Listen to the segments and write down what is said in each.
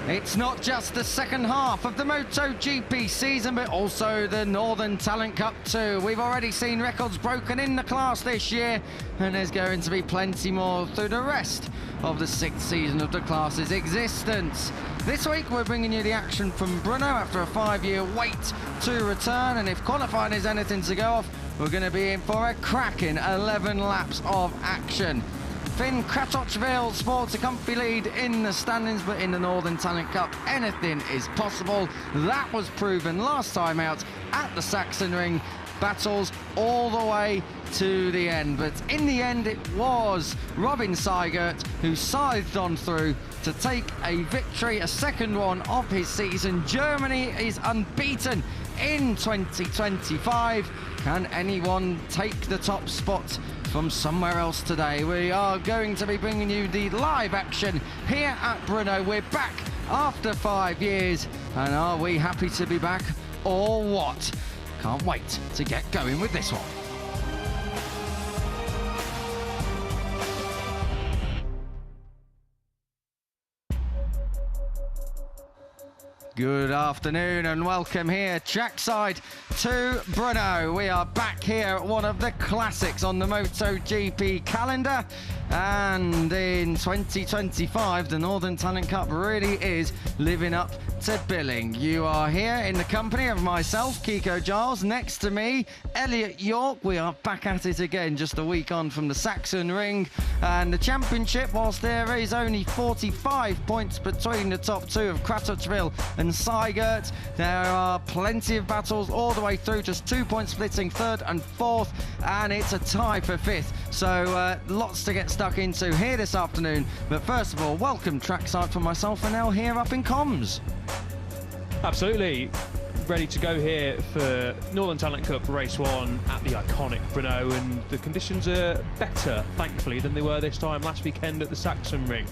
It's not just the second half of the MotoGP season, but also the Northern Talent Cup too. We've already seen records broken in the class this year, and there's going to be plenty more through the rest of the sixth season of the class's existence. This week we're bringing you the action from Brno after a 5-year wait to return, and if qualifying is anything to go off, we're going to be in for a cracking 11 laps of action. Finn Kratochvil sports a comfy lead in the standings, but in the Northern Talent Cup, anything is possible. That was proven last time out at the Sachsenring. Battles all the way to the end, but in the end it was Robin Seigert who scythed on through to take a victory, a second one of his season. Germany is unbeaten in 2025. Can anyone take the top spot from somewhere else today? We are going to be bringing you the live action here at Brno. We're back after 5 years, and are we happy to be back or what? Can't wait to get going with this one. Good afternoon and welcome here trackside to Brno. We are back here at one of the classics on the MotoGP calendar, and in 2025 the Northern Talent Cup really is living up to billing. You are here in the company of myself, Kiko Giles, next to me Elliot York. We are back at it again just a week on from the Sachsenring, and the championship, whilst there is only 45 points between the top two of Kratochvil and Seigert, there are plenty of battles all the way through, just 2 points splitting third and fourth, and it's a tie for fifth. So lots to get stuck into here this afternoon. But first of all, welcome trackside for myself and Elle here up in comms. Absolutely. Ready to go here for Northern Talent Cup Race 1 at the iconic Brno, and the conditions are better, thankfully, than they were this time last weekend at the Sachsenring.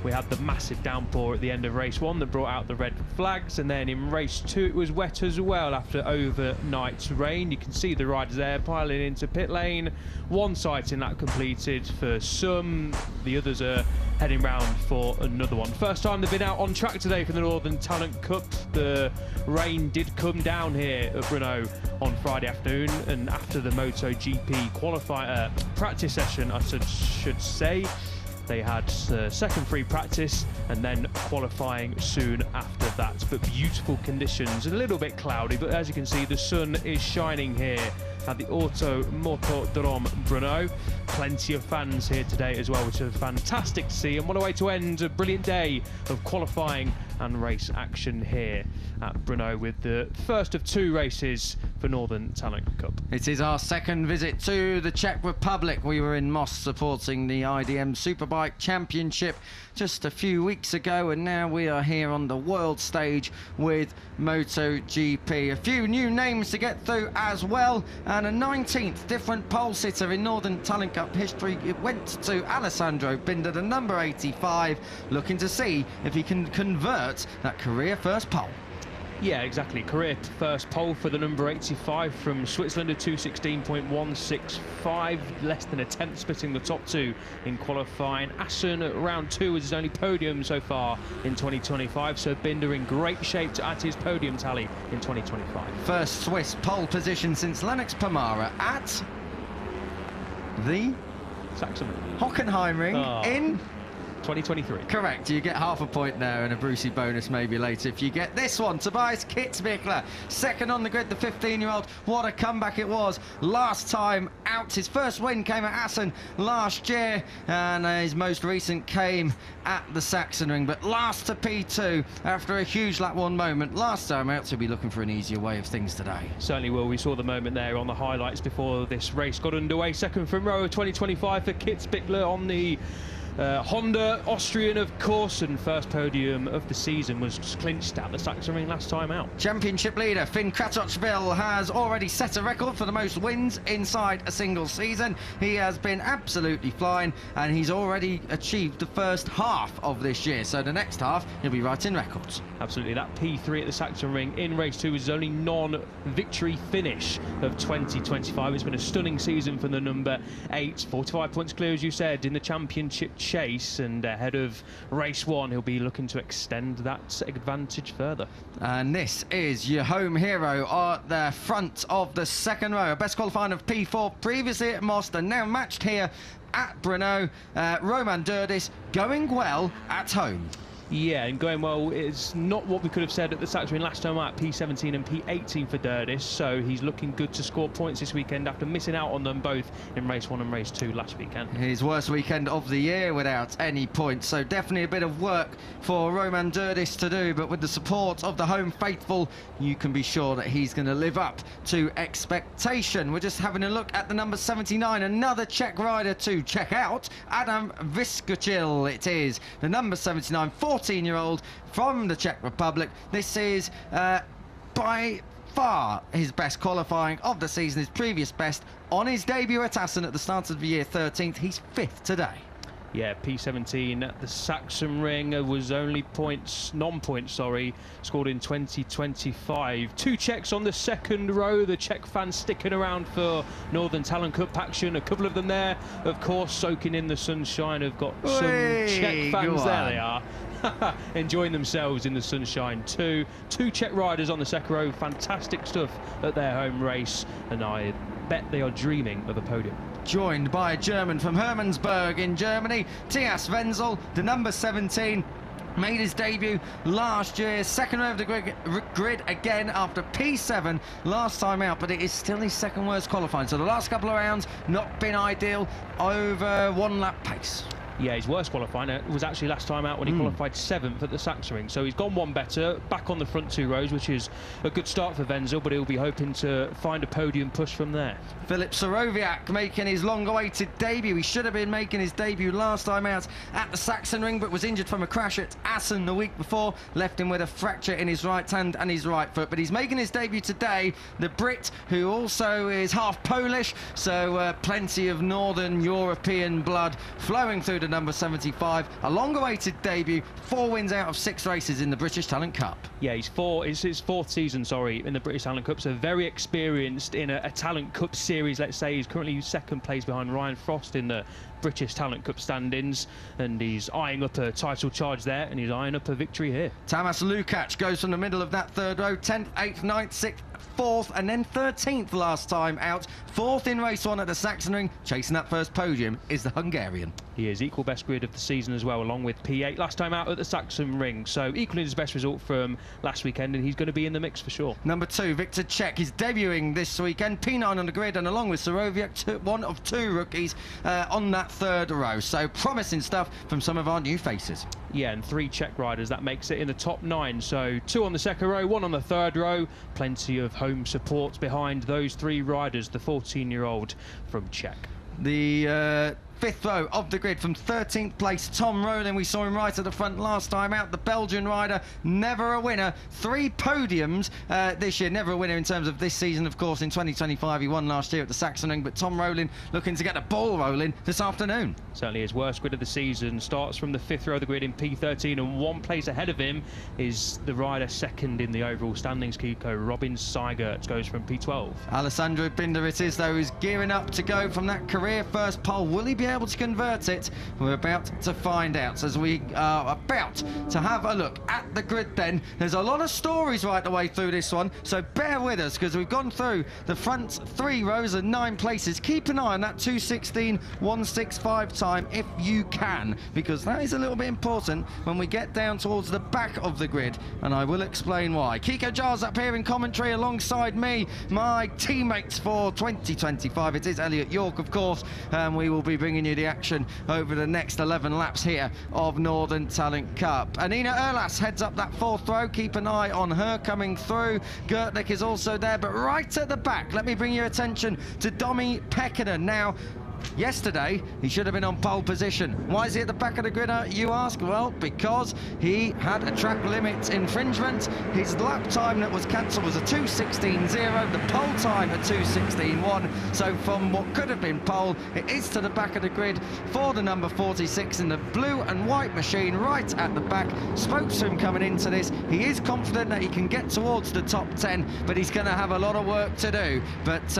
We had the massive downpour at the end of Race 1 that brought out the red flags, and then in Race 2 it was wet as well after overnight rain. You can see the riders there piling into pit lane. One sighting that completed for some, the others are heading round for another one. First time they've been out on track today for the Northern Talent Cup. The rain did come down here at Brno on Friday afternoon, and after the MotoGP qualifier practice session, I should say, they had second free practice and then qualifying soon after that. But beautiful conditions, a little bit cloudy, but as you can see, the sun is shining here at the Auto Motodrom Brno. Plenty of fans here today as well, which is fantastic to see. And what a way to end a brilliant day of qualifying and race action here at Brno with the first of two races for Northern Talent Cup. It is our second visit to the Czech Republic. We were in Most supporting the IDM Superbike Championship just a few weeks ago, and now we are here on the world stage with MotoGP. A few new names to get through as well, and a 19th different pole sitter in Northern Talent Cup history. It went to Alessandro Binder, the number 85, looking to see if he can convert that career first pole. Yeah, exactly. Career first pole for the number 85 from Switzerland, a 2:16.165, less than a tenth, splitting the top two in qualifying. Assen at round 2 was his only podium so far in 2025, so Binder in great shape to add to his podium tally in 2025. First Swiss pole position since Lennox Pomara at the Hockenheimring in 2023. Correct. You get half a point there and a Brucey bonus maybe later if you get this one. Tobias Kitzbichler, second on the grid, the 15-year-old. What a comeback it was last time out. His first win came at Assen last year, and his most recent came at the Sachsenring. But last to P2 after a huge lap one moment. Last time out, to be looking for an easier way of things today. Certainly will. We saw the moment there on the highlights before this race got underway. Second from row of 2025 for Kitzbichler on the Honda Austrian, of course, and first podium of the season was clinched at the Sachsenring last time out. Championship leader Finn Kratochvil has already set a record for the most wins inside a single season. He has been absolutely flying, and he's already achieved the first half of this year, so the next half he'll be writing records. Absolutely. That P3 at the Sachsenring in race 2 was his only non-victory finish of 2025. It's been a stunning season for the number 8, 45 points clear, as you said, in the championship chase, and ahead of race 1 he'll be looking to extend that advantage further. And this is your home hero at the front of the second row. Best qualifying of P4 previously at Most and now matched here at Brno. Roman Durdis going well at home. Yeah, and going well is not what we could have said at the Sachsenring last time out, P17 and P18 for Durdis, so he's looking good to score points this weekend after missing out on them both in race 1 and race 2 last weekend. His worst weekend of the year without any points, so definitely a bit of work for Roman Durdis to do, but with the support of the home faithful, you can be sure that he's going to live up to expectation. We're just having a look at the number 79, another Czech rider to check out, Adam Vyskočil it is, the number 79, 14-year-old from the Czech Republic. This is by far his best qualifying of the season, his previous best on his debut at Assen at the start of the year 13th. He's 5th today. Yeah, P17 at the Sachsenring was only non-points, scored in 2025. 2 Czechs on the second row, the Czech fans sticking around for Northern Talent Cup action. A couple of them there, of course, soaking in the sunshine. Have got some Czech fans, there they are, enjoying themselves in the sunshine too. 2 Czech riders on the second row, fantastic stuff at their home race, and I bet they are dreaming of a podium. Joined by a German from Hermannsburg in Germany, Thias Wenzel, the number 17. Made his debut last year, second row of the grid again after P7 last time out, but it is still his second worst qualifying. So the last couple of rounds not been ideal, over 1 lap pace. Yeah, his worst qualifying was actually last time out when he qualified 7th at the Sachsenring. So he's gone 1 better, back on the front 2 rows, which is a good start for Wenzel, but he'll be hoping to find a podium push from there. Filip Soroviak making his long-awaited debut. He should have been making his debut last time out at the Sachsenring, but was injured from a crash at Assen the week before, left him with a fracture in his right hand and his right foot. But he's making his debut today. The Brit, who also is half Polish, so plenty of Northern European blood flowing through the number 75, a long-awaited debut, 4 wins out of 6 races in the British Talent Cup. Yeah, it's his 4th season, in the British Talent Cup, so very experienced in a Talent Cup series, let's say. He's currently 2nd place behind Ryan Frost in the British Talent Cup standings, and he's eyeing up a title charge there, and he's eyeing up a victory here. Tamas Lukács goes from the middle of that 3rd row, 10th, 8th, 9th, 6th, 4th and then 13th last time out. 4th in race 1 at the Sachsenring. Chasing that first podium is the Hungarian. He is equal best grid of the season as well, along with P8 last time out at the Sachsenring. So equally his best result from last weekend, and he's going to be in the mix for sure. Number 2, Victor Czech is debuting this weekend. P9 on the grid, and along with Soroviak, 1 of 2 rookies on that 3rd row. So promising stuff from some of our new faces. Yeah, and 3 Czech riders, that makes it in the top 9. So 2 on the second row, 1 on the 3rd row. Plenty of home support behind those 3 riders, the 14-year-old from Czech. The 5th row of the grid from 13th place, Tom Rowland. We saw him right at the front last time out. The Belgian rider, never a winner. 3 podiums this year, never a winner in terms of this season. Of course, in 2025, he won last year at the Sachsenring, but Tom Rowland looking to get the ball rolling this afternoon. Certainly his worst grid of the season. Starts from the 5th row of the grid in P13, and 1 place ahead of him is the rider 2nd in the overall standings, Kiko. Robin Seigert goes from P12. Alessandro Binder it is, though, who's gearing up to go from that career first pole. Will he be able to convert it? We're about to find out as we are about to have a look at the grid. Then there's a lot of stories right the way through this one, so bear with us because we've gone through the front 3 rows and 9 places. Keep an eye on that 2:16.165 time if you can, because that is a little bit important when we get down towards the back of the grid, and I will explain why. Kiko Giles up here in commentary alongside me, my teammates for 2025. It is Elliot York, of course, and we will be bringing you the action over the next 11 laps here of Northern Talent Cup. Anina Erlas heads up that 4th row. Keep an eye on her coming through. Gertlich is also there, but right at the back, let me bring your attention to Domi Pekkanen. Now, yesterday, he should have been on pole position. Why is he at the back of the grid, you ask? Well, because he had a track limit infringement. His lap time that was cancelled was a 2:16.0, the pole time a 2:16.1. So from what could have been pole, it is to the back of the grid for the number 46 in the blue and white machine right at the back. Spoke to him coming into this. He is confident that he can get towards the top 10, but he's going to have a lot of work to do. But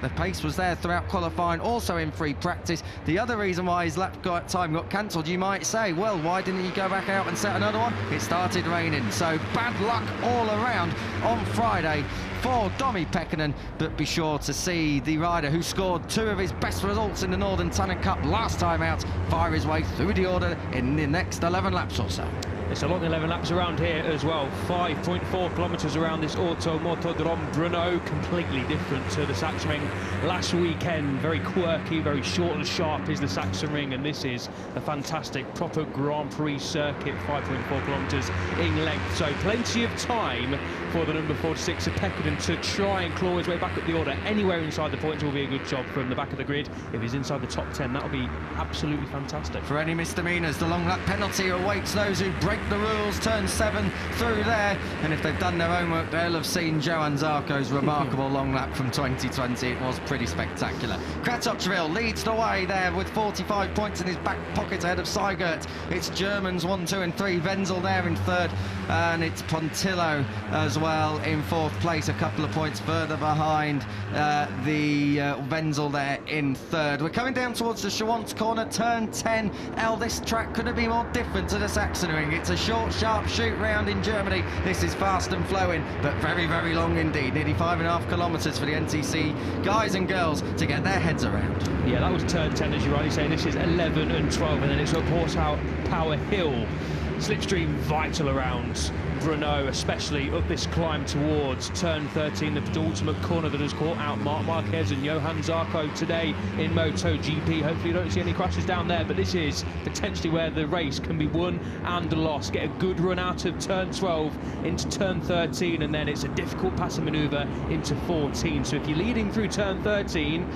The pace was there throughout qualifying, also in free practice. The other reason why his lap time got cancelled, you might say, well, why didn't he go back out and set another one? It started raining, so bad luck all around on Friday for Domi Pekkanen, but be sure to see the rider who scored 2 of his best results in the Northern Talent Cup last time out fire his way through the order in the next 11 laps or so. It's a long 11 laps around here as well. 5.4 kilometres around this Automotodrom Brno, completely different to the Sachsenring last weekend. Very quirky, very short and sharp is the Sachsenring, and this is a fantastic, proper Grand Prix circuit, 5.4 kilometres in length. So plenty of time for the number 46 of Pekkanen to try and claw his way back up the order. Anywhere inside the points will be a good job from the back of the grid. If he's inside the top 10, that'll be absolutely fantastic. For any misdemeanors, the long lap penalty awaits those who break the rules. Turn 7 through there, and if they've done their homework, they'll have seen Johan Zarco's remarkable long lap from 2020. It was pretty spectacular. Kratochvil leads the way there with 45 points in his back pocket ahead of Seigert. It's Germans 1, 2 and 3. Wenzel there in 3rd, and it's Pontillo as well in 4th place, a couple of points further behind Wenzel there in 3rd. We're coming down towards the Schwantz corner, turn 10. This track couldn't be more different to the Sachsenring. It's a short, sharp shoot round in Germany. This is fast and flowing, but very, very long indeed. Nearly 5.5 kilometres for the NTC guys and girls to get their heads around. Yeah, that was turn 10, as you rightly say. This is 11 and 12, and then it's up Horsepower Hill. Slipstream vital around Brno, especially up this climb towards turn 13, the penultimate corner that has caught out Marc Marquez and Johan Zarco today in MotoGP. Hopefully you don't see any crashes down there, but this is potentially where the race can be won and lost. Get a good run out of turn 12 into turn 13, and then it's a difficult passing manoeuvre into 14. So if you're leading through turn 13,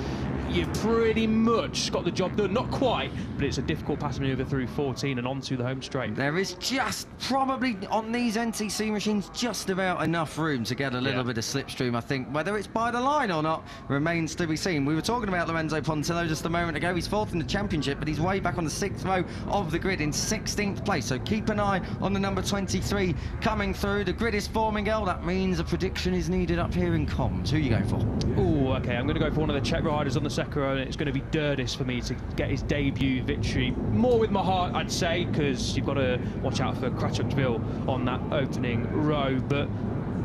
you've pretty much got the job done. Not quite, but it's a difficult passing manoeuvre through 14 and onto the home straight. There is just probably on these NTC machines just about enough room to get a little bit of slipstream, I think. Whether it's by the line or not remains to be seen. We were talking about Lorenzo Pontillo just a moment ago. He's 4th in the championship, but he's way back on the 6th row of the grid in 16th place. So keep an eye on the number 23 coming through. The grid is forming, El. That means a prediction is needed up here in comms. Who are you going for? Oh, okay. I'm going to go for one of the Czech riders on the second row, and it's going to be Durdis for me to get his debut victory. More with my heart, I'd say, because you've got to watch out for Kratochvil on that opening row, but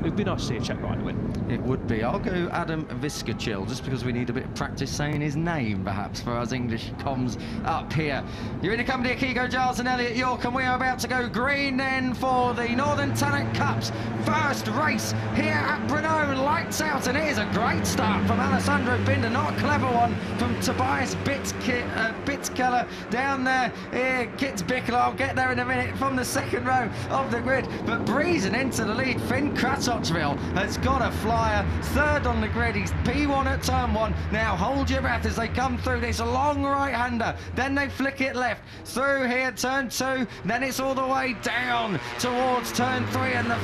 it'd be nice to see a Czech rider win. It would be. I'll go Adam Viskachil, just because we need a bit of practice saying his name, perhaps, for us English comms up here. You're in the company of Keego Giles and Elliot York, and we are about to go green then for the Northern Talent Cup's first race here at Brno. Lights out, and it is a great start from Alessandro Binder. Not a clever one from Tobias Bitzkeller down there. Here, Kitzbichler, I'll get there in a minute, from the 2nd row of the grid, but breezing into the lead, Finn Kratochvil has got a flyer. 3rd on the grid. He's P1 at turn 1. Now hold your breath as they come through this long right-hander. Then they flick it left through here, turn 2. Then it's all the way down towards turn 3, and the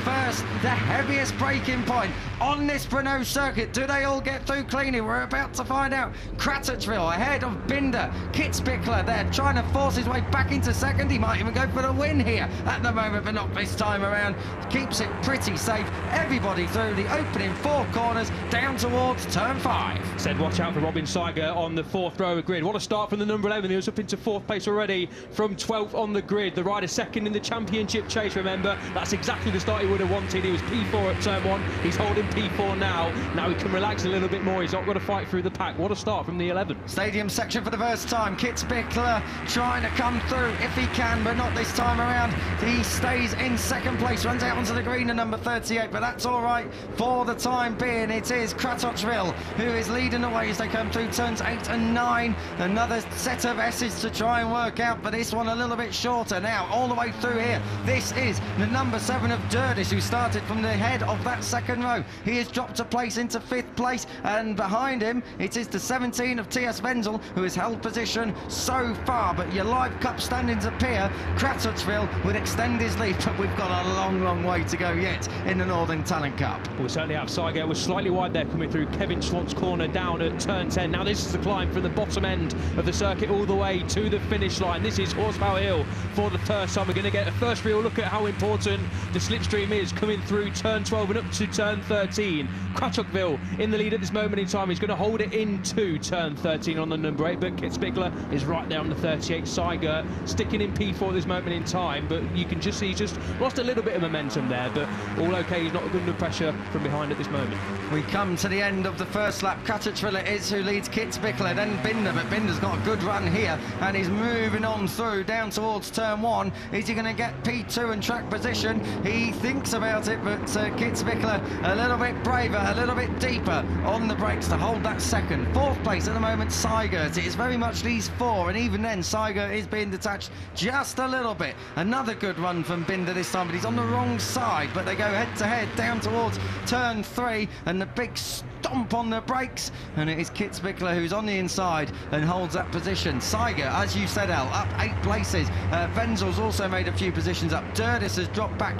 heaviest braking point on this Brno circuit. Do they all get through cleanly? We're about to find out. Kratochvil ahead of Binder. Kitzbichler there trying to force his way back into 2nd. He might even go for the win here at the moment, but not this time around. Keeps it pretty safe. Everybody through the opening 4 corners down towards turn 5. Said watch out for Robin Seiger on the 4th row of the grid. What a start from the number 11. He was up into 4th place already from 12th on the grid. The rider 2nd in the championship chase, remember. That's exactly the start he would have wanted. He was P4 at turn 1. He's holding P4 now. Now he can relax a little bit more. He's not got to fight through the pack. What a start from the 11. Stadium section for the first time. Kitzbichler trying to come through if he can, but not this time around. He stays in 2nd place, runs out onto the green at number 38, but that's all right for the time being. It is Kratochvil who is leading the way as they come through turns 8 and 9. Another set of S's to try and work out, but this one a little bit shorter. Now all the way through here, this is the number 7 of Durdis, who started from the head of that 2nd row. He has dropped a place into 5th place, and behind him it is the 17 of T.S. Wenzel, who has held position so far, but your live cup standings appear. Kratochvil would extend his lead, but we've got a long way to go yet in the Northern Northern Talent Cup. We certainly have. Saigo was slightly wide there coming through Kevin Schwant's corner down at turn 10. Now this is the climb from the bottom end of the circuit all the way to the finish line. This is Horsepower Hill for the first time. We're going to get a first real look at how important the slipstream is coming through turn 12 and up to turn 13. Cratchukville in the lead at this moment in time. He's going to hold it into turn 13 on the number 8, but Kitzbühel is right there on the 38. Saigo sticking in P4 at this moment in time, but you can just see he's just lost a little bit of momentum there, but all okay. He's not under pressure from behind at this moment. We come to the end of the first lap. Cratchukville is who leads Kitzbühel, then Binder, but Binder's got a good run here and he's moving on through down towards turn 1. Is he going to get P2 and track position? He thinks about it, but Kitzbühel a little bit braver, a little bit deeper on the brakes to hold that second. 4th place at the moment, Saigo. It is very much these 4, and even then Saigo is being detached just a little bit. Another good run from Binder this time, but he's on the wrong side, but they go head to head down towards turn 3, and the big stomp on the brakes, and it is Kitzbühel who's on the inside and holds that position. Saigo, as you said, Al, up 8 places. Wenzel's also made a few positions up. Durdis has dropped back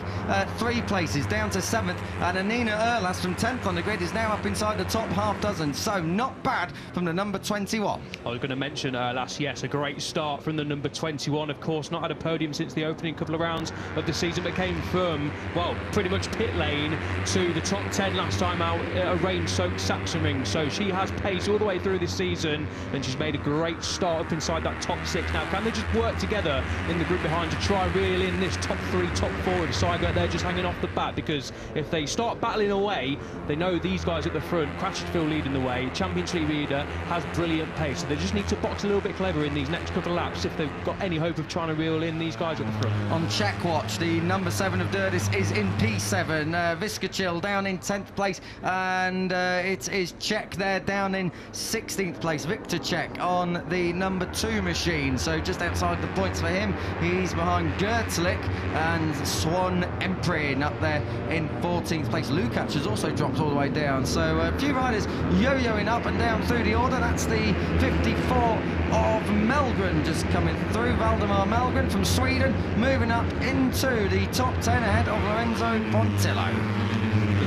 3 places down to 7th, and Anina Erlas from 10th on the grid is now up inside the top half dozen, so not bad from the number 21. I was going to mention Erlas, yes, a great start from the number 21. Of course, not had a podium since the opening couple of rounds of the season, but came from, well, pretty much pit lane to the top 10 last time out at a rain-soaked Sachsenring. So she has pace all the way through this season, and she's made a great start up inside that top 6. Now, can they just work together in the group behind to try and reel in this top 3, top 4 of Saigo? They're just hanging off the bat, because if they start battling away, they know these guys at the front, Cratchukville leading the way, Championship leader, has brilliant pace. So they just need to box a little bit clever in these next couple of laps if they've got any hope of trying to reel in these guys at the front. On check watch, the number 7 of Durdis is in P7, Viskachil down in 10th place, and it is Czech there down in 16th place. Victor Czech on the number 2 machine, so just outside the points for him. He's behind Gertlich and Swan Emprin up there in 14th place. Lukács has also dropped all the way down, so a few riders yo-yoing up and down through the order. That's the 54 of Mellgren just coming through. Valdemar Mellgren from Sweden moving up into the top 10 ahead of Lorenzo Pontillo.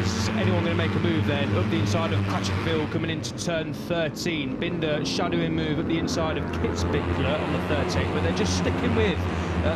Is anyone going to make a move then up the inside of Cratchukville coming into turn 13? Binder shadowing move up the inside of Kitzbühel on the 13th, but they're just sticking with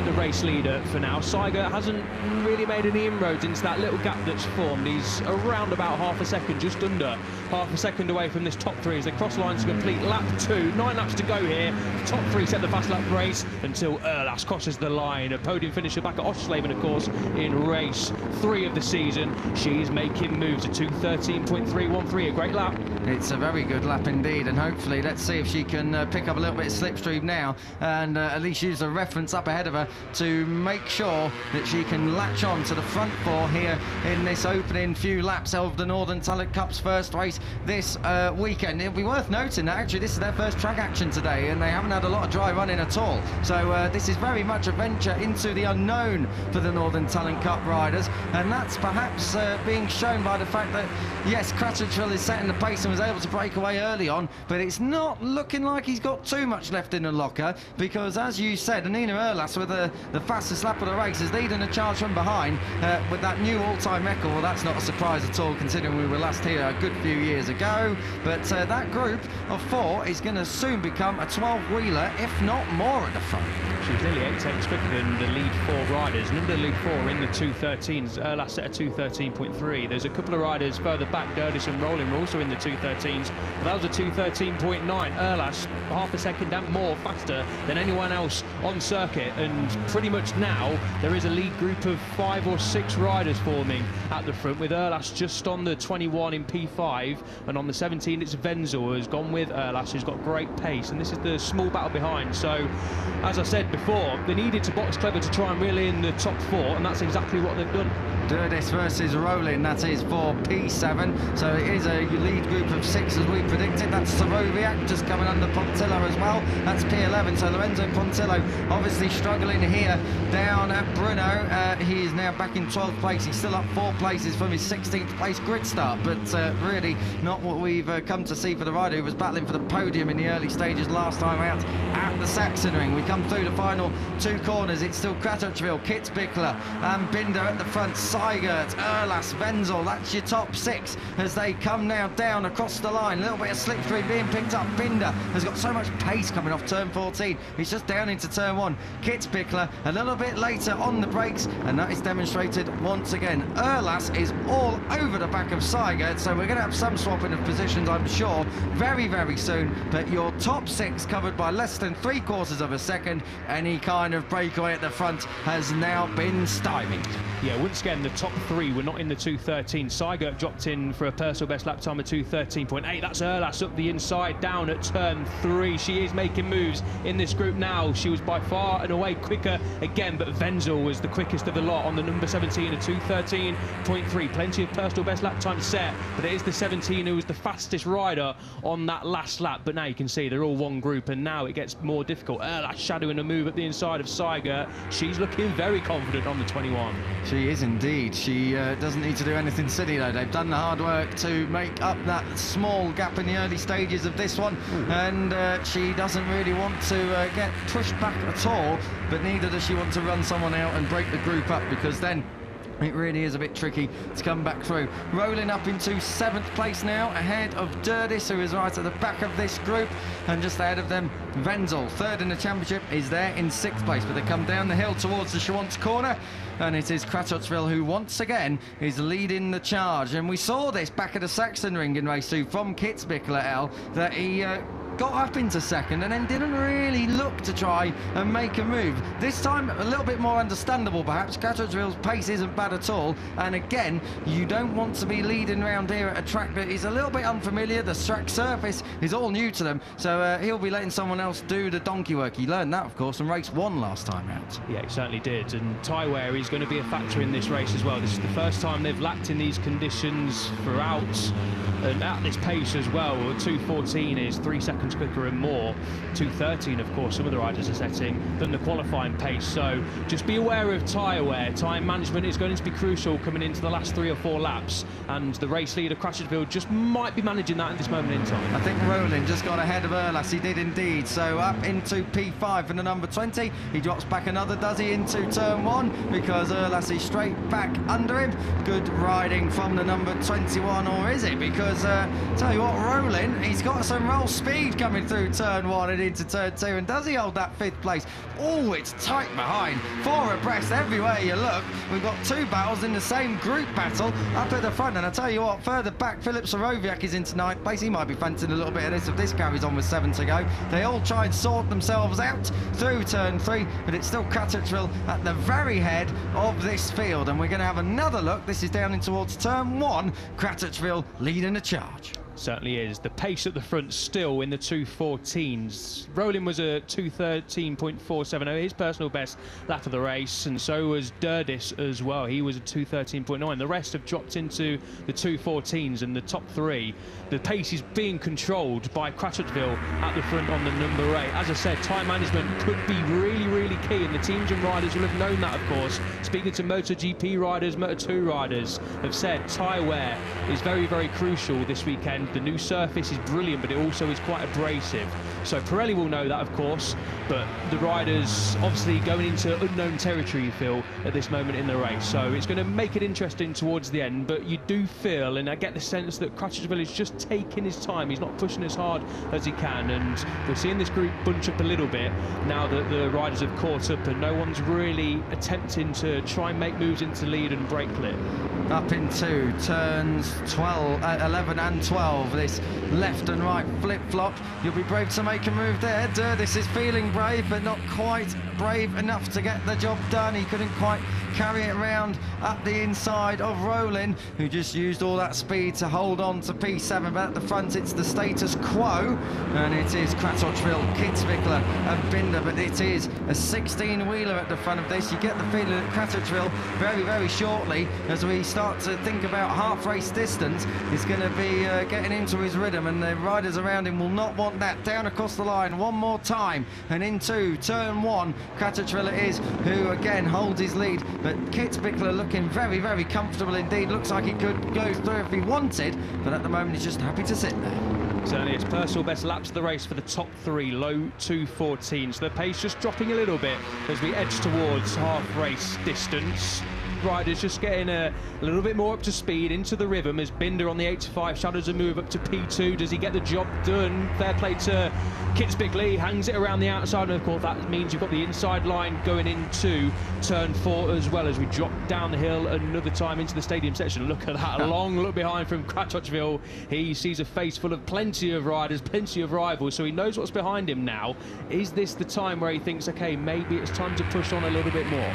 the race leader for now. Saigo hasn't really made any inroads into that little gap that's formed. He's around about half a second, just under half a second away from this top 3 as they cross lines to complete lap 2. 9 laps to go here. Top 3 set the fast lap race until Erlas crosses the line. A podium finisher back at Oschleben, of course, in race 3 of the season. She's making moves at 2:13.313, a great lap. It's a very good lap indeed, and hopefully let's see if she can pick up a little bit of slipstream now and at least use a reference up ahead of her to make sure that she can latch on to the front 4 here in this opening few laps of the Northern Talent Cup's first race this weekend. It'll be worth noting that actually this is their first track action today, and they haven't had a lot of dry running at all, so this is very much a venture into the unknown for the Northern Talent Cup riders, and that's perhaps being shown by the fact that yes, Cratchukville is setting the pace and was able to break away early on, but it's not looking like he's got too much left in the locker, because as you said, Anina Erlas with the fastest lap of the race is leading the charge from behind with that new all-time record. Well, that's not a surprise at all considering we were last here a good few years ago, but that group of 4 is going to soon become a 12-wheeler, if not more at the front. She's nearly 8 tenths quicker than the lead 4 riders. None of the lead 4 in the 2:13s. Erlas set a 2:13.3. There's a couple of riders further back, Durdis and Rowling, were also in the 2:13s, but that was a 2:13.9. Erlas half a second and more faster than anyone else on circuit, and pretty much now there is a lead group of 5 or 6 riders forming at the front, with Erlas just on the 21 in P5, and on the 17 it's Wenzel who has gone with Erlas, who's got great pace, and this is the small battle behind. So as I said before, they needed to box clever to try and reel in the top 4, and that's exactly what they've done. Durdis versus Rowling, that is for P7, so it is a lead group of 6 as we predicted. That's Soroviak just coming under Pontillo as well. That's P11, so Lorenzo Pontillo obviously struggling here down at Brno. He is now back in 12th place. He's still up 4 places from his 16th place grid start, but really not what we've come to see for the rider who was battling for the podium in the early stages last time out at the Sachsenring. We come through the final 2 corners. It's still Kratochvil, Kitzbichler and Binder at the front. Seigert, Erlas, Wenzel, that's your top 6 as they come now down across the line. A little bit of slipstream being picked up. Binder has got so much pace coming off turn 14. He's just down into turn 1. Kitzbichler a little bit later on the brakes, and that is demonstrated once again. Erlas is all over the back of Seigert, so we're going to have some swapping of positions, I'm sure, very, very soon. But your top 6 covered by less than 3/4 of a second. Any kind of breakaway at the front has now been stymied. Yeah, once again, the top 3 were not in the 2:13. Seigert dropped in for a personal best lap time of 2:13.8. That's Erlas up the inside, down at turn 3. She is making moves in this group now. She was by far and away quicker again, but Wenzel was the quickest of the lot on the number 17 at 2:13.3. Plenty of personal best lap time set, but it is the 17 who was the fastest rider on that last lap. But now you can see they're all one group, and now it gets more difficult. Erlas shadowing a move at the inside of Seigert. She's looking very confident on the 21. She is indeed. She doesn't need to do anything silly though. They've done the hard work to make up that small gap in the early stages of this one. And she doesn't really want to get pushed back at all, but neither does she want to run someone out and break the group up, because then it really is a bit tricky to come back through. Rolling up into 7th place now, ahead of Durdis, who is right at the back of this group, and just ahead of them, Wenzel, 3rd in the championship, is there in 6th place. But they come down the hill towards the Schwantz corner, and it is Kratochvil who once again is leading the charge. And we saw this back at the Sachsenring in race 2 from Kitzbichler, that he got up into 2nd and then didn't really look to try and make a move. This time a little bit more understandable perhaps. Kratochvil's pace isn't bad at all, and again, you don't want to be leading around here at a track that is a little bit unfamiliar. The track surface is all new to them, so he'll be letting someone else do the donkey work. He learned that, of course, from race 1 last time out. Yeah, he certainly did, and tyre wear is going to be a factor in this race as well. This is the first time they've lapped in these conditions throughout, and at this pace as well. 2:14 is 3 seconds quicker and more. 2:13, of course, some of the riders are setting than the qualifying pace, so just be aware of tyre wear. Time management is going to be crucial coming into the last 3 or 4 laps, and the race leader Kratochvil just might be managing that at this moment in time. I think Rowland just got ahead of Erlas. He did indeed. So up into P5 for the number 20. He drops back another, does he, into turn 1, because Erlas is straight back under him. Good riding from the number 21, or is it? Because tell you what, Rowland, he's got some roll speed coming through turn 1 and into turn 2, and does he hold that 5th place? Oh, it's tight behind, 4 abreast everywhere you look. We've got 2 battles in the same group battle up at the front, and I tell you what, further back, Philip Soroviak is into 9th place. He might be fancying a little bit of this if this carries on with 7 to go. They all try and sort themselves out through turn 3, but it's still Kratochvil at the very head of this field, and we're going to have another look. This is down in towards turn 1. Kratochvil leading the charge. Certainly is. The pace at the front still in the 2:14s. Rowling was a 2:13.470, his personal best lap of the race, and so was Durdis as well. He was a 2:13.9. The rest have dropped into the 2:14s, and the top 3. The pace is being controlled by Kratochvil at the front on the number 8. As I said, time management could be really, really key, and the teams and riders will have known that, of course. Speaking to MotoGP riders, Moto2 riders have said tyre wear is very, very crucial this weekend. The new surface is brilliant, but it also is quite abrasive. So Pirelli will know that, of course, but the riders obviously going into unknown territory, you feel, at this moment in the race. So it's going to make it interesting towards the end, but you do feel, and I get the sense that Kratochvil is just taking his time. He's not pushing as hard as he can, and we're seeing this group bunch up a little bit now that the riders have caught up, and no one's really attempting to try and make moves into lead and break clear. Up into turns 11 and 12, this left and right flip-flop. You'll be brave to make a move there. Durdis is feeling brave, but not quite brave enough to get the job done. He couldn't quite carry it around up the inside of Rowling, who just used all that speed to hold on to P7. But at the front, it's the status quo, and it is Kratochvil, Kitzbichler and Binder, but it is a 16-wheeler at the front of this. You get the feeling that Kratochvil very, very shortly, as we start to think about half-race distance, is going to be getting into his rhythm, and the riders around him will not want that. Down across the line one more time, and into turn 1, Kratochvil it is, who again holds his lead, but Kitzbichler looking very, very comfortable indeed. Looks like he could go through if he wanted, but at the moment he's just happy to sit there. Certainly it's personal best laps of the race for the top three, low 2:14. So the pace just dropping a little bit as we edge towards half race distance. Riders just getting a little bit more up to speed, into the rhythm as Binder on the 8-5 shadows a move up to P2. Does he get the job done? Fair play to Kitzbühel, hangs it around the outside, and of course that means you've got the inside line going into turn 4 as well as we drop down the hill another time into the stadium section. Look at that long look behind from Kratochvil. He sees a face full of plenty of riders, plenty of rivals, so he knows what's behind him now. Is this the time where he thinks, okay, maybe it's time to push on a little bit more?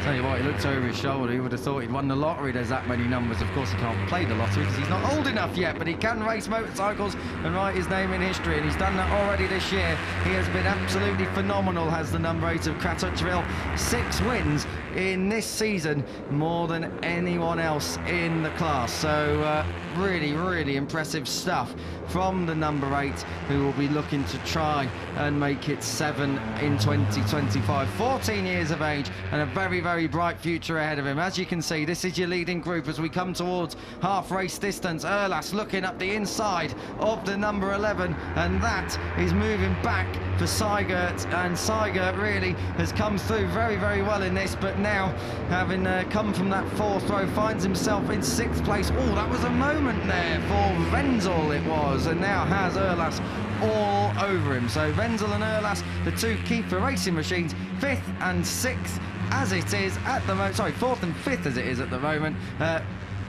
Tell you what, he looks over his shoulder. He would have thought he'd won the lottery. There's that many numbers. Of course, he can't play the lottery because he's not old enough yet, but he can race motorcycles and write his name in history, and he's done that already this year. He has been absolutely phenomenal, has the number 8 of Kratochvil. 6 wins in this season, more than anyone else in the class. So really, really impressive stuff from the number 8, who will be looking to try and make it 7 in 2025. 14 years of age and a very, very bright future ahead of him. As you can see, this is your leading group as we come towards half race distance. Erlas looking up the inside of the number 11, and that is moving back for Seigert, and Seigert really has come through very, very well in this, but now having come from that 4th row finds himself in 6th place. Oh, that was a moment there for Wenzel it was, and now has Erlas all over him. So Wenzel and Erlas, the two keeper racing machines, 5th and 6th as it is at the moment, sorry, 4th and 5th as it is at the moment.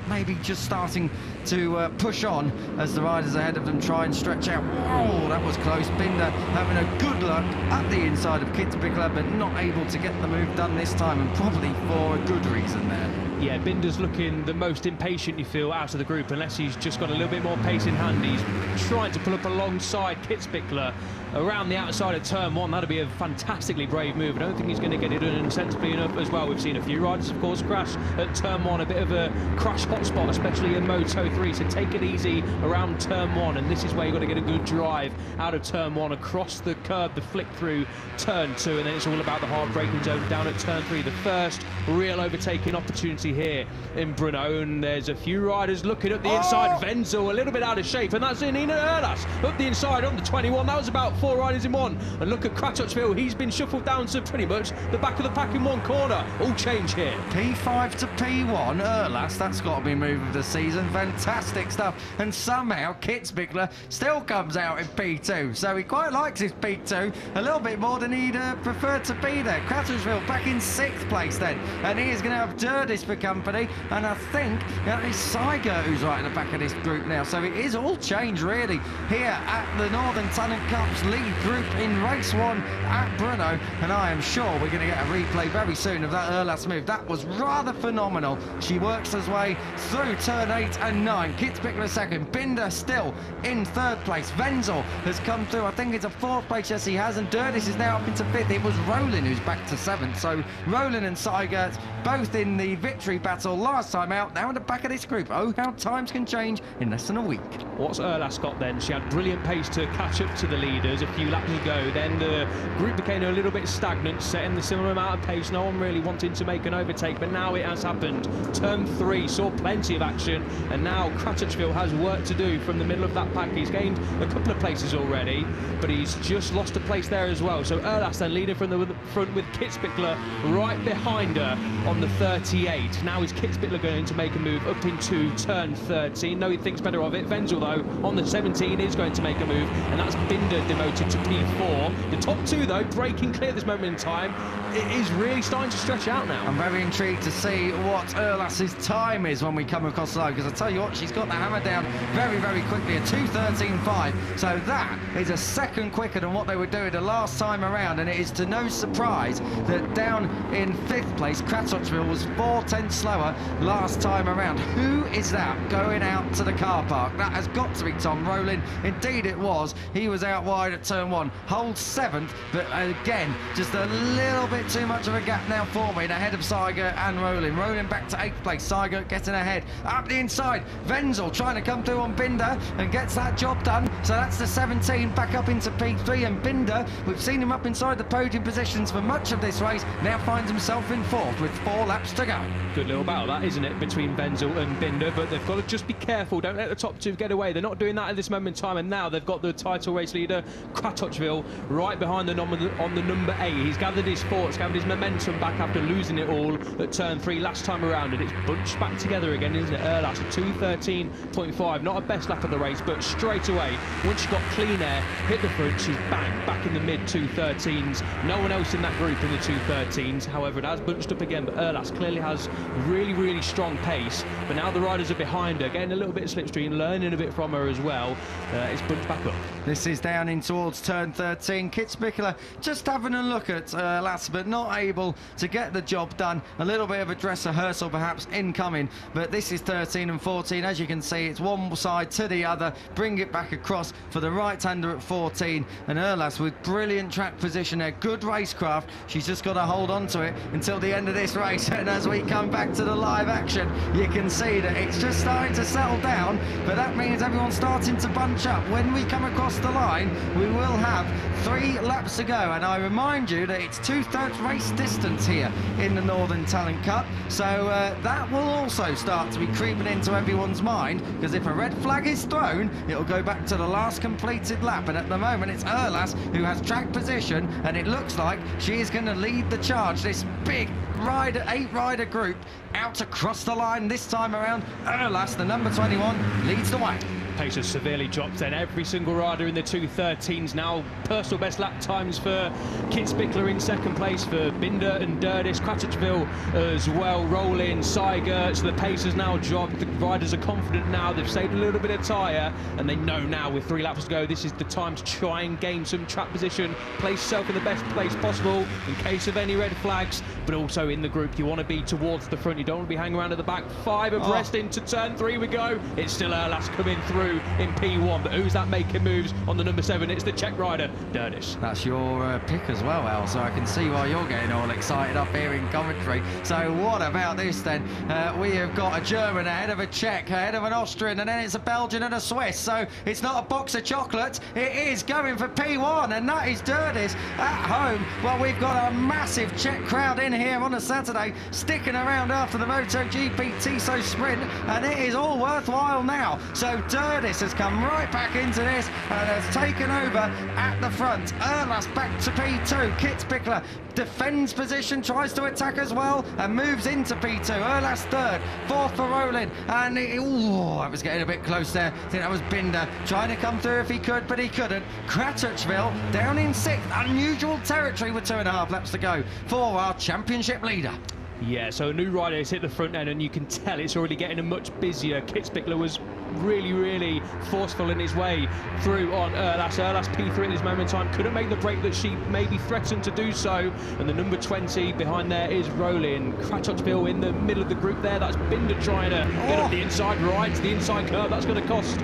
Maybe just starting to push on as the riders ahead of them try and stretch out. Oh, that was close. Binder having a good luck at the inside of Kitzbühel, but not able to get the move done this time, and probably for a good reason there. Yeah, Binder's looking the most impatient, you feel, out of the group, unless he's just got a little bit more pace in hand. He's trying to pull up alongside Kitzbühel around the outside of turn 1. That'd be a fantastically brave move. I don't think he's going to get it done sensibly enough as well. We've seen a few riders, of course, crash at turn 1, a bit of a crash hotspot, especially in Moto 3, so take it easy around turn 1, and this is where you've got to get a good drive out of turn 1, across the curb, the flick through turn 2, and then it's all about the hard braking zone down at turn 3. The first real overtaking opportunity here in Brno, and there's a few riders looking at the inside. Wenzel a little bit out of shape, and that's in Erlas up the inside on the 21. That was about 4 riders in one, and look at Kratochvil. He's been shuffled down to pretty much the back of the pack in one corner. All change here. P5 to P1, Erlas, that's got to be move of the season. Fantastic stuff, and somehow Kitzbühel still comes out in P2, so he quite likes his P2 a little bit more than he'd prefer to be there. Kratochvil back in 6th place then, and he is going to have Durdis for company, and I think it's Seigert who's right in the back of this group now, so it is all change really here at the Northern Talent Cup's lead group in race 1 at Brno, and I am sure we're going to get a replay very soon of that Erlas move. That was rather phenomenal. She works his way through turn 8 and 9. Kitzbühel 2nd, Binder still in 3rd place. Wenzel has come through, I think it's a 4th place, yes he has, and Durdis is now up into 5th. It was Roland who's back to 7th, so Roland and Seigert both in the victory battle last time out, now in the back of this group. Oh, how times can change in less than a week. What's Erlas got then? She had brilliant pace to catch up to the leaders a few laps ago, then the group became a little bit stagnant, setting the similar amount of pace, no one really wanting to make an overtake, but now it has happened. Turn 3 saw plenty of action, and now Kratochvil has work to do from the middle of that pack. He's gained a couple of places already, but he's just lost a place there as well. So Erlas then leading from the front with Kitzbühel right behind her on the 38. Now is Kitzbühel going to make a move up into turn 13? No, he thinks better of it. Wenzel though on the 17 is going to make a move, and that's Binder demoted to P4. The top 2 though breaking clear at this moment in time. It is really starting to stretch out now. I'm very intrigued to see what Erlas's time is when we come across the line, because I tell you what, she's got the hammer down very, very quickly, a 2:13.5, so that is a second quicker than what they were doing the last time around, and it is to no surprise that down in 5th place Kratochvil was 4/10 slower last time around. Who is that going out to the car park? That has got to be Tom Rowland. Indeed it was. He was out wide at turn 1, holds 7th, but again just a little bit too much of a gap now for me, ahead of Seigert and Rowland. Rowland back to 8th place, Seigert getting ahead. Up the inside, Wenzel trying to come through on Binder and gets that job done. So that's the 17 back up into P3, and Binder, we've seen him up inside the podium positions for much of this race, now finds himself in fourth with 4 laps to go. Good little battle that, isn't it, between Wenzel and Binder, but they've got to just be careful, don't let the top two get away. They're not doing that at this moment in time, and now they've got the title race leader, Kratochvil, right behind the on the number 8. He's gathered his thoughts, gathered his momentum back after losing it all at turn 3 last time around, and it's bunched back together again, isn't it? Erlas, 2:13.5, not a best lap of the race, but straight away, once she got clean air, hit the front, she's bang, back in the mid 2:13s. No one else in that group in the 2:13s, however, it has bunched up again, but Erlas clearly has really strong pace, but now the riders are behind her, getting a little bit of slipstream, learning a bit from her as well. It's bunched back up. This is down in towards turn 13. Kitzbichler just having a look at Lass, but not able to get the job done. A little bit of a dress rehearsal perhaps incoming, but this is 13 and 14. As you can see, it's one side to the other. Bring it back across for the right-hander at 14. And Erlas with brilliant track position there. Good racecraft. She's just got to hold on to it until the end of this race. And as we come back to the live action, you can see that it's just starting to settle down, but that means everyone's starting to bunch up. When we come across the line, we will have 3 laps to go, and I remind you that it's 2/3 race distance here in the Northern Talent Cup, so that will also start to be creeping into everyone's mind, because if a red flag is thrown, it'll go back to the last completed lap, and at the moment it's Erlas who has track position, and it looks like she is going to lead the charge. This big rider, 8-rider group out across the line this time around. Erlas, the number 21, leads the way. Pace has severely dropped then. Every single rider in the 2:13s now. Personal best lap times for Kitzbichler in second place, for Binder and Durdis, Kratochvil as well, Rolling, Seiger. So the pace has now dropped. The riders are confident now. They've saved a little bit of tyre, and they know now with 3 laps to go, this is the time to try and gain some track position, place yourself in the best place possible in case of any red flags, but also in the group you want to be towards the front. You don't want to be hanging around at the back. 5 abreast into turn 3 we go. It's still Erlas coming through in P1, but who's that making moves on the number 7? It's the Czech rider, Durdis. That's your pick as well, Al, so I can see why you're getting all excited up here in commentary. So what about this then? We have got a German ahead of a Czech, ahead of an Austrian, and then it's a Belgian and a Swiss, so it's not a box of chocolates, it is going for P1, and that is Durdis at home. Well, we've got a massive Czech crowd in here on a Saturday, sticking around after the MotoGP Tissot sprint, and it is all worthwhile now. So Durdis has come right back into this and has taken over at the front. Erlas back to P2. Kitzbichler defends position, tries to attack as well, and moves into P2. Erlas third, fourth for Rolling, and it was getting a bit close there. I think that was Binder trying to come through if he could, but he couldn't. Kratochvil down in 6th. Unusual territory with 2.5 laps to go for our championship leader. Yeah, so a new rider has hit the front end, and you can tell it's already getting a much busier. Kitzbichler was really forceful in his way through on Erlas. Erlas P3 at this moment in time couldn't make the break that she maybe threatened to do so, and the number 20 behind there is Rolling. Kratochvil in the middle of the group there. That's Binder trying to get up the inside right, the inside curve. That's going to cost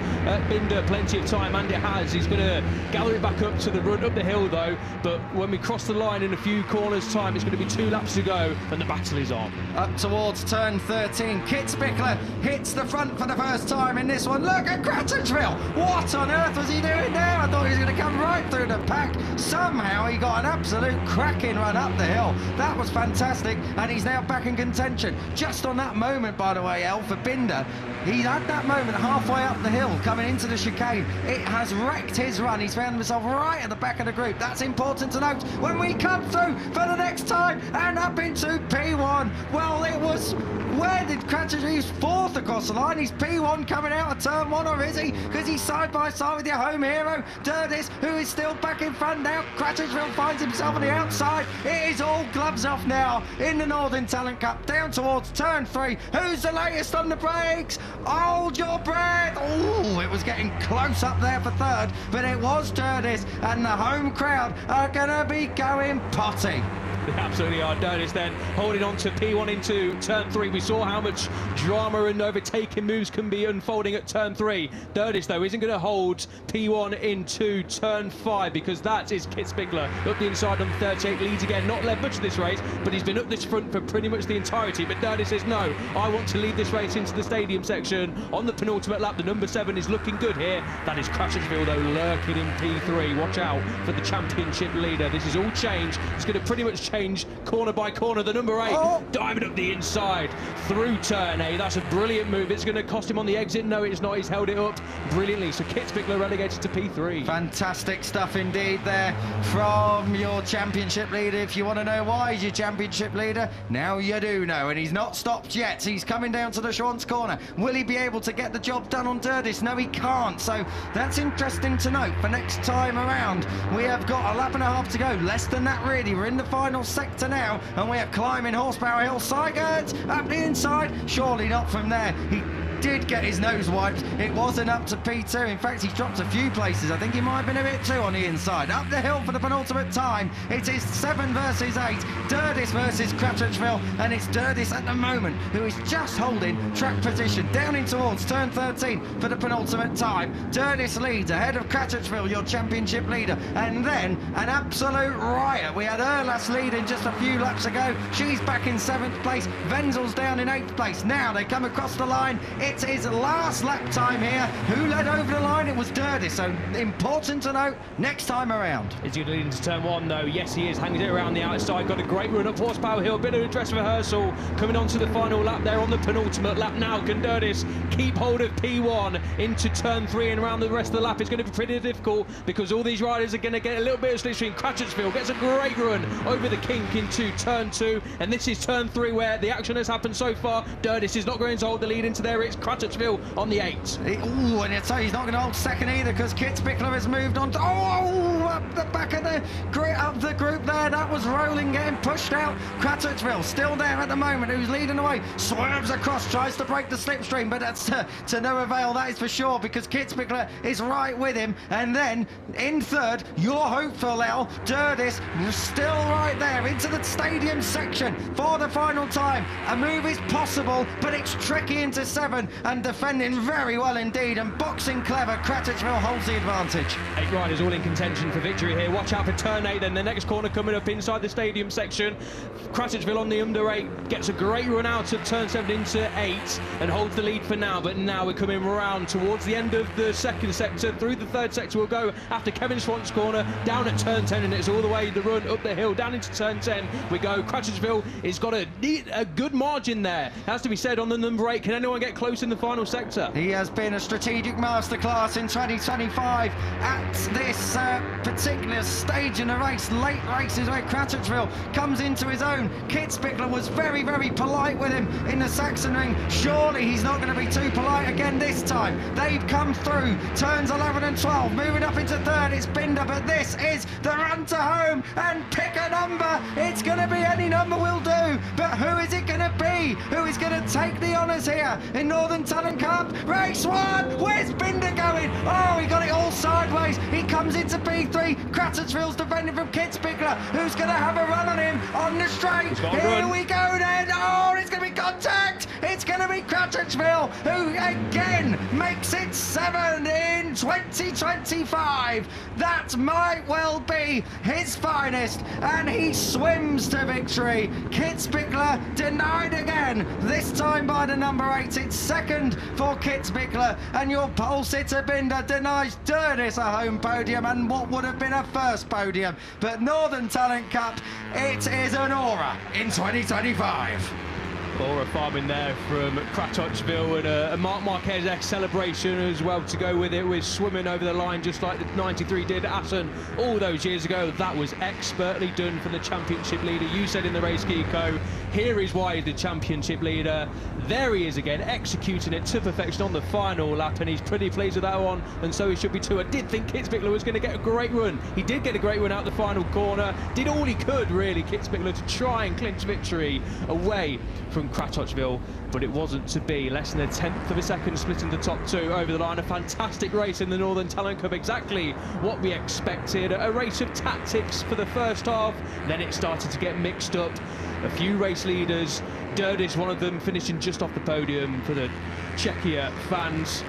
Binder plenty of time, and it has. He's going to gather it back up to the run up the hill though, but when we cross the line in a few corners time, it's going to be 2 laps to go, and the battle is on. Up towards turn 13, Kitzbichler hits the front for the first time in this one. Look at Kratochvil! What on earth was he doing there? I thought he was going to come right through the pack. Somehow he got an absolute cracking run up the hill. That was fantastic, and he's now back in contention. Just on that moment, by the way, El, for Binder, he had that moment halfway up the hill coming into the chicane. It has wrecked his run. He's found himself right at the back of the group. That's important to note when we come through for the next time and up into P1. Well, it was... Where did Kratochvil? He's 4th across the line. He's P1 coming out of turn 1, or is he? Because he's side by side with your home hero, Durdis, who is still back in front now. Kratochvil finds himself on the outside. It is all gloves off now in the Northern Talent Cup, down towards turn 3. Who's the latest on the brakes? Hold your breath. Oh, it was getting close up there for 3rd, but it was Durdis, and the home crowd are going to be going potty. They absolutely are. Durdis then holding on to P1 into turn 3. We saw how much drama and overtaking moves can be unfolding at turn 3. Durdis, though, isn't going to hold P1 into turn 5 because that is Kitzbühel up the inside on the 38. Leads again, not led much of this race, but he's been up this front for pretty much the entirety. But Durdis says, no, I want to lead this race into the stadium section on the penultimate lap. The number 7 is looking good here. That is Crutchfield, though, lurking in P3. Watch out for the championship leader. This is all change. It's going to pretty much change corner by corner. The number 8 diving up the inside through turn A. That's a brilliant move. It's going to cost him on the exit. No, it's not. He's held it up brilliantly. So Kitzbühel relegated to P3. Fantastic stuff indeed there from your championship leader. If you want to know why he's your championship leader, now you do know. And he's not stopped yet. He's coming down to the Schwantz corner. Will he be able to get the job done on Durdis? No, he can't. So that's interesting to note for next time around. We have got a lap and a half to go. Less than that, really. We're in the final sector now, and we are climbing Horsepower Hill. Seigert's up the inside. Surely not from there. He did get his nose wiped. It wasn't up to P2. In fact, he dropped a few places. I think he might have been a bit too on the inside. Up the hill for the penultimate time. It is 7 versus 8. Durdis versus Crutchfield, and it's Durdis at the moment who is just holding track position down in towards turn 13 for the penultimate time. Durdis leads ahead of Crutchfield, your championship leader, and then an absolute riot. We had Erlas leading just a few laps ago. She's back in 7th place. Wenzel's down in 8th place. Now they come across the line. It's his last lap time here. Who led over the line? It was Durdis. So important to note next time around. Is he going to lead into turn 1? No. Yes, he is. Hangs it around the outside. Got a great run up Horsepower Hill. Bit of a dress rehearsal. Coming on to the final lap there on the penultimate lap now. Can Durdis keep hold of P1 into turn 3 and around the rest of the lap? It's going to be pretty difficult because all these riders are going to get a little bit of slipstream. Crutchfield gets a great run over the kink into turn 2. And this is turn 3 where the action has happened so far. Durdis is not going to hold the lead into there. It's Crutchfield on the 8. Oh, and so he's not going to hold second either because Kitzbühel has moved on to, up the back of the group there. That was Rolling getting pushed out. Crutchfield still there at the moment, who's leading away. Swerves across, tries to break the slipstream, but that's to no avail, that is for sure, because Kitzbühel is right with him. And then in third, your hopeful L, Durdis, still right there into the stadium section for the final time. A move is possible, but it's tricky into 7 and defending very well indeed, and boxing clever. Crutchfield holds the advantage. 8 riders all in contention for victory here. Watch out for turn 8 then. The next corner coming up inside the stadium section. Crutchfield on the under 8 gets a great run out of turn 7 into 8 and holds the lead for now. But now we're coming around towards the end of the second sector. Through the third sector we'll go after Kevin Schwantz corner down at turn 10, and it's all the way the run up the hill down into turn 10 we go. Crutchfield has got a good margin there, has to be said, on the number 8. Can anyone get close in the final sector? He has been a strategic masterclass in 2025 at this particular stage in the race. Late races where Crutchfield comes into his own. Kitzbühel was very, very polite with him in the Saxon ring. Surely he's not going to be too polite again this time. They've come through turns 11 and 12, moving up into third. It's Binder, but this is the run to home, and pick a number. It's going to be any number will do, but who is it going to be? Who is going to take the honours here in Northern Talent Cup? Race 1, where's Binder going? Oh, he got it all sideways. He comes into P3. Crutchfield's defending from Kitzbühel, who's going to have a run on him on the straight. Here we go then. Oh, it's going to be contact. It's going to be Crutchfield, who again makes it 7 in 2025. That might well be his finest, and he swims to victory. Kitzbühel denied again, this time by the number 8. It's second for Kitzbühel, and your pole sitter Binder denies Durdis a home podium and what would have been a first podium. But Northern Talent Cup, it is an aura in 2025. Aura farming there from Crutchfield, and a Marc Marquez-esque celebration as well to go with it, with swimming over the line just like the 93 did at Assen all those years ago. That was expertly done from the championship leader. You said in the race, Kiko, Here is why he's the championship leader. There he is again, executing it to perfection on the final lap, and he's pretty pleased with that one, and so he should be too. I did think Kitzbühel was going to get a great run. He did get a great run out the final corner. Did all he could, really, Kitzbühel, to try and clinch victory away from Kratochvil, but it wasn't to be. Less than a tenth of a second splitting the top two over the line. A fantastic race in the Northern Talent Cup, exactly what we expected. A race of tactics for the first half, then it started to get mixed up. A few race leaders, Durdis, one of them, finishing just off the podium for the Czechia fans.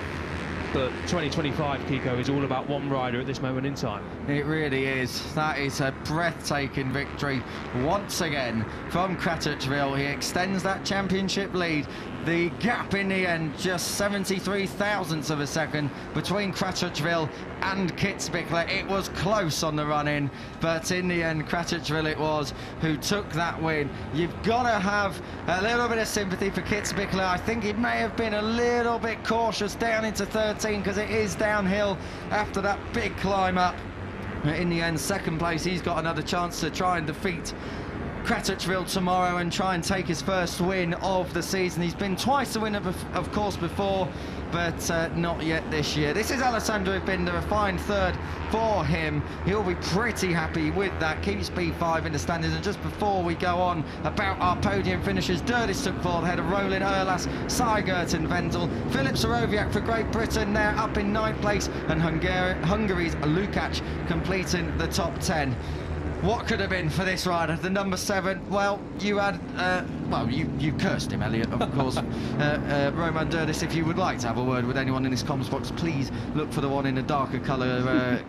But 2025, Kiko, is all about one rider at this moment in time. It really is. That is a breathtaking victory once again from Kratochvil. He extends that championship lead. The gap in the end, just 73 thousandths of a second between Kratochvil and Kitzbühel. It was close on the run-in, but in the end, Kratochvil it was who took that win. You've got to have a little bit of sympathy for Kitzbühel. I think he may have been a little bit cautious down into 13 because it is downhill after that big climb up. In the end, second place, he's got another chance to try and defeat Kratochvil tomorrow and try and take his first win of the season. He's been twice the winner, of course, before, but not yet this year. This is Alessandro Binder, a fine third for him. He'll be pretty happy with that. Keeps P5 in the standings. And just before we go on about our podium finishers, Durdis took fourth, ahead of Roland Erlas, Seigert and Wenzel. Philip Soroviak for Great Britain now up in ninth place, and Hungary's Lukács completing the top 10. What could have been for this rider? The number 7, well, you had, you cursed him, Elliot, of course. Roman Durdis, if you would like to have a word with anyone in this comms box, please look for the one in a darker colour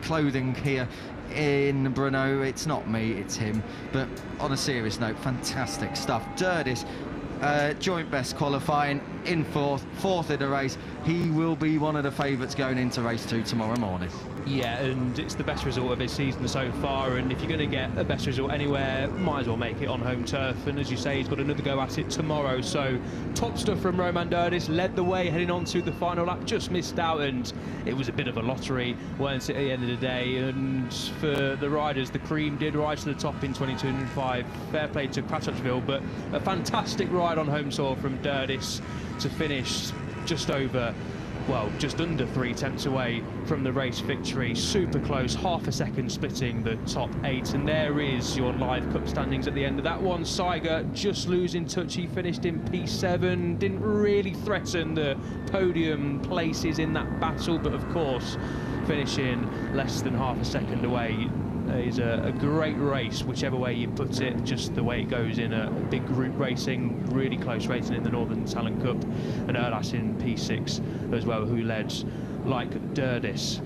clothing here in Brno. It's not me, it's him. But on a serious note, fantastic stuff. Durdis, joint best qualifying in fourth in the race. He will be one of the favourites going into race 2 tomorrow morning. Yeah, and it's the best result of his season so far, and if you're going to get a best result anywhere, might as well make it on home turf. And as you say, he's got another go at it tomorrow, so top stuff from Roman Durdis. Led the way heading on to the final lap, just missed out, and it was a bit of a lottery, weren't it, at the end of the day? And for the riders, the cream did rise to the top in 2205. Fair play to Kratochvil, but a fantastic ride on home soil from Durdis to finish just over, well, just under 3 tenths away from the race victory. Super close, half a second splitting the top 8. And there is your live cup standings at the end of that one. Seigert just losing touch. He finished in P7, didn't really threaten the podium places in that battle, but of course finishing less than half a second away is a great race, whichever way you put it. Just the way it goes in a big group racing, really close racing in the Northern Talent Cup, and Erlas in P6 as well, who led like Durdis.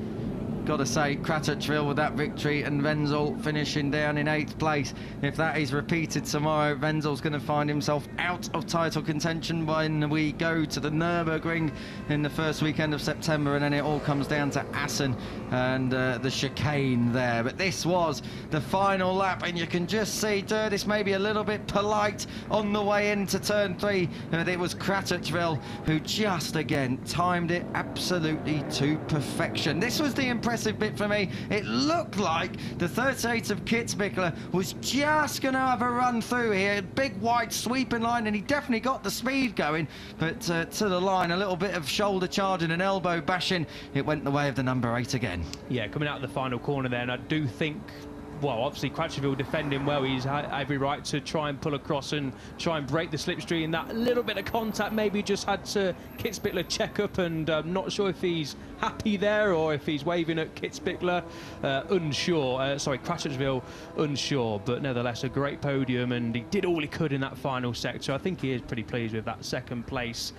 Got to say, Kratochvil with that victory, and Wenzel finishing down in 8th place. If that is repeated tomorrow, Wenzel's going to find himself out of title contention when we go to the Nürburgring in the first weekend of September, and then it all comes down to Assen and the chicane there. But this was the final lap, and you can just see Durdis maybe a little bit polite on the way into turn 3, and it was Kratochvil who just again timed it absolutely to perfection. This was the impressive bit for me. It looked like the 38 of Kitzbühel was just going to have a run through here. Big wide sweeping line, and he definitely got the speed going, but to the line, a little bit of shoulder charging and elbow bashing, it went the way of the number 8 again. Yeah, coming out of the final corner there, and I do think, well, obviously Kratochvil defending well. He's had every right to try and pull across and try and break the slipstream. That little bit of contact maybe just had to Kitzbühel check up, and I'm not sure if he's happy there or if he's waving at Kitzbühel. Unsure. Sorry, Kratochvil, unsure. But nevertheless, a great podium, and he did all he could in that final sector. I think he is pretty pleased with that second place.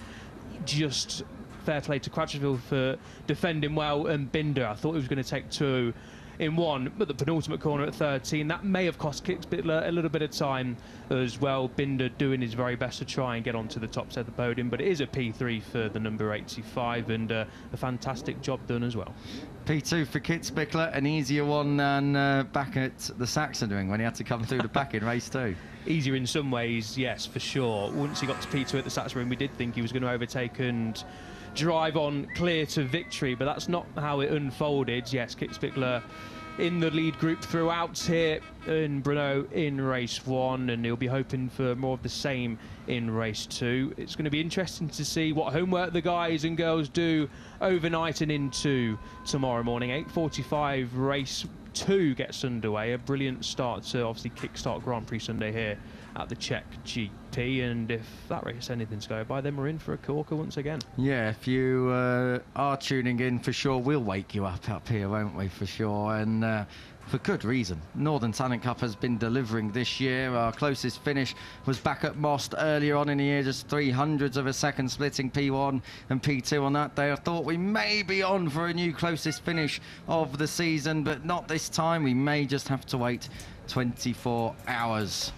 Just fair play to Kratochvil for defending well, and Binder, I thought he was going to take 2 in 1, but the penultimate corner at 13, that may have cost Kitzbühel a little bit of time as well. Binder doing his very best to try and get onto the top set of the podium, but it is a P3 for the number 85, and a fantastic job done as well. P2 for Kitzbühel, an easier one than back at the Sachsenring when he had to come through the pack in race 2. Easier in some ways, yes, for sure. Once he got to P2 at the Sachsenring, we did think he was going to overtake and drive on clear to victory, but that's not how it unfolded. Yes, Kitzbühel in the lead group throughout here in Brno in race 1, and he'll be hoping for more of the same in race 2. It's going to be interesting to see what homework the guys and girls do overnight and into tomorrow morning. 8:45 race 2 gets underway. A brilliant start to obviously kickstart Grand Prix Sunday here at the Czech GP, and if that race anything to go by, then we're in for a corker once again. Yeah, if you are tuning in, for sure we'll wake you up here, won't we, for sure, and for good reason. Northern Talent Cup has been delivering this year. Our closest finish was back at Most earlier on in the year, just 0.03 of a second, splitting P1 and P2 on that day. I thought we may be on for a new closest finish of the season, but not this time. We may just have to wait 24 hours.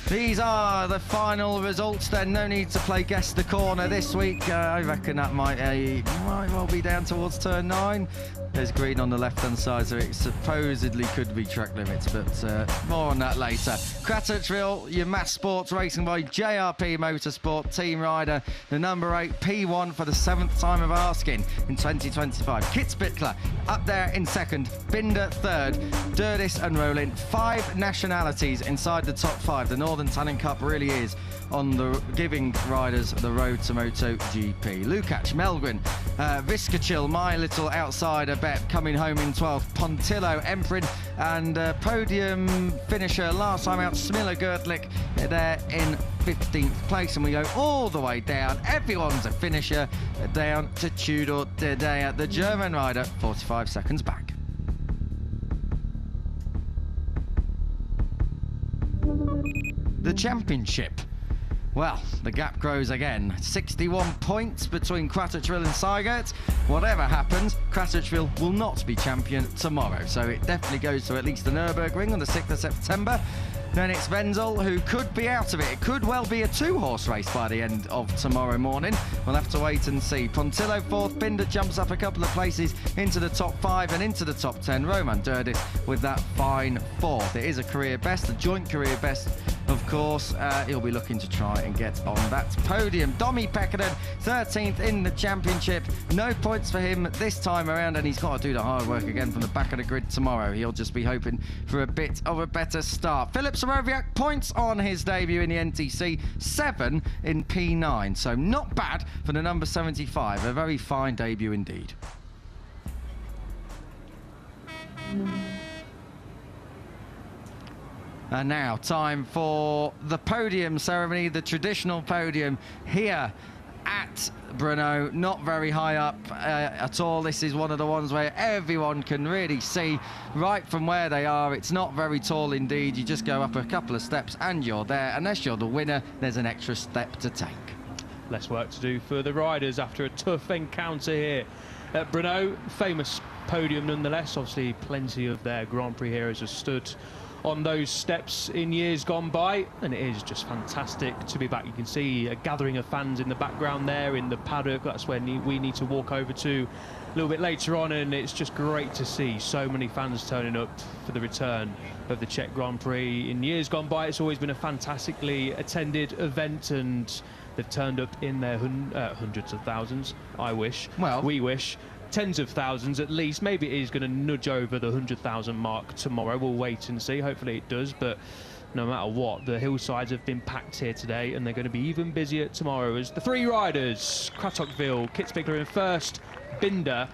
These are the final results then. No need to play Guess the Corner this week. I reckon that might well be down towards turn 9. There's green on the left-hand side, so it supposedly could be track limits, but more on that later. Crattertville, your mass sports racing by JRP Motorsport team rider, the number 8 P1 for the 7th time of asking in 2025. Kitzbühel up there in 2nd, Binder 3rd, Durdis and Rowland. 5 nationalities inside the top 5. The Northern Talent Cup really is on the giving riders the road to MotoGP. Lukács, Melgren, Viskachil, my little outsider bet, coming home in 12th. Pontillo, Emprin, and podium finisher last time out, Smiller Gertlich, there in 15th place. And we go all the way down. Everyone's a finisher down to Tudor Dedea, the German rider, 45 seconds back. The championship. Well, the gap grows again. 61 points between Crattertville and Seigert. Whatever happens, Crattertville will not be champion tomorrow. So it definitely goes to at least the Nürburgring on the 6th of September. Then it's Wenzel, who could be out of it. It could well be a 2-horse race by the end of tomorrow morning. We'll have to wait and see. Pontillo 4th, Binder jumps up a couple of places into the top 5 and into the top 10. Roman Durdis with that fine 4th. It is a career best, a joint career best, of course. He'll be looking to try and get on that podium. Domi Pekkanen, 13th in the championship. No points for him this time around, and he's got to do the hard work again from the back of the grid tomorrow. He'll just be hoping for a bit of a better start. Philip Sorowiak, points on his debut in the NTC, 7 in P9. So not bad for the number 75. A very fine debut indeed. And now, time for the podium ceremony, the traditional podium here at Brno. Not very high up at all. This is one of the ones where everyone can really see right from where they are. It's not very tall indeed. You just go up a couple of steps and you're there. Unless you're the winner, there's an extra step to take. Less work to do for the riders after a tough encounter here at Brno. Famous podium nonetheless. Obviously, plenty of their Grand Prix heroes have stood on those steps in years gone by, and it is just fantastic to be back. You can see a gathering of fans in the background there in the paddock. That's where we need to walk over to a little bit later on, and it's just great to see so many fans turning up for the return of the Czech Grand Prix. In years gone by, it's always been a fantastically attended event, and they've turned up in their hundreds of thousands. I wish. Well, we wish. Tens of thousands at least. Maybe it is going to nudge over the 100,000 mark tomorrow. We'll wait and see. Hopefully it does, but no matter what, the hillsides have been packed here today, and they're going to be even busier tomorrow as the 3 riders, Crattertville, Kitzbühel in first, Binder,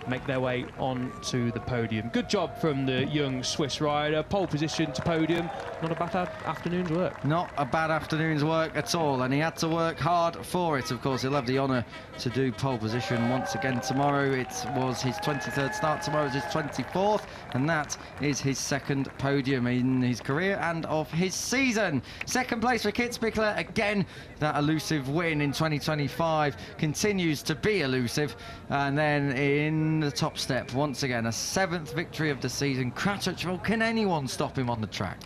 make their way on to the podium. Good job from the young Swiss rider. Pole position to podium. Not a bad afternoon's work. Not a bad afternoon's work at all, and he had to work hard for it. Of course, he'll have the honour to do pole position once again tomorrow. It was his 23rd start. Tomorrow is his 24th, and that is his 2nd podium in his career and of his season. 2nd place for Kitzbühel. Again, that elusive win in 2025 continues to be elusive. And then in the top step, once again, a 7th victory of the season. Crattertville, can anyone stop him on the track?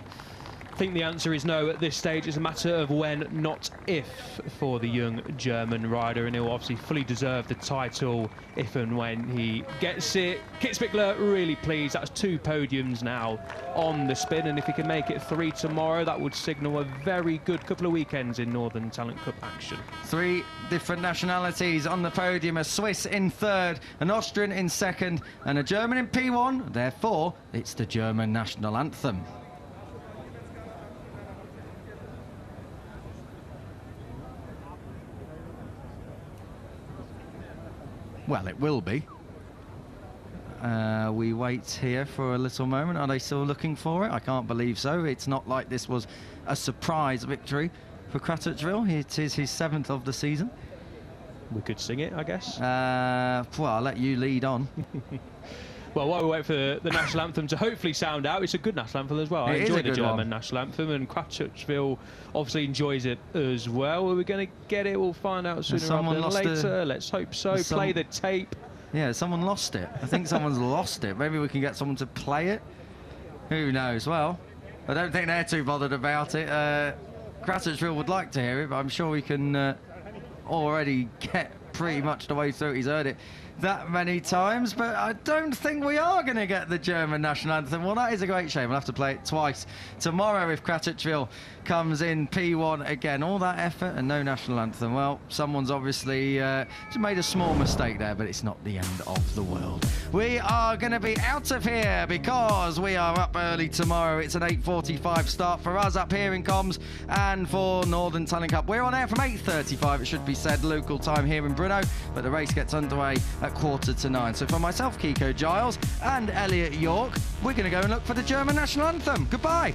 I think the answer is no at this stage. It's a matter of when, not if, for the young German rider, and he'll obviously fully deserve the title if and when he gets it. Kitzbühel really pleased. That's 2 podiums now on the spin, and if he can make it 3 tomorrow, that would signal a very good couple of weekends in Northern Talent Cup action. 3 different nationalities on the podium, a Swiss in 3rd, an Austrian in 2nd, and a German in P1. Therefore, it's the German national anthem. Well, it will be. We wait here for a little moment. Are they still looking for it? I can't believe so. It's not like this was a surprise victory for Kratochvil. It is his 7th of the season. We could sing it, I guess. Well, I'll let you lead on. Well, while we wait for the national anthem to hopefully sound out, it's a good national anthem as well. I enjoy the German national anthem, and Kratochvil obviously enjoys it as well. Are we going to get it? We'll find out sooner rather than later. Let's hope so. Play the tape. Yeah, someone lost it. I think someone's lost it. Maybe we can get someone to play it. Who knows? Well, I don't think they're too bothered about it. Kratochvil would like to hear it, but I'm sure we can already get pretty much the way through. He's heard it that many times, but I don't think we are going to get the German national anthem. Well, that is a great shame. We'll have to play it twice tomorrow if Kratochvil comes in P1 again. All that effort and no national anthem. Well, someone's obviously just made a small mistake there, but it's not the end of the world. We are going to be out of here because we are up early tomorrow. It's an 8:45 start for us up here in Comms, and for Northern Talent Cup, we're on air from 8:35, it should be said, local time here in Brno, but the race gets underway at 8:45. So for myself, Kiko Giles, and Elliot York, we're going to go and look for the German national anthem. Goodbye.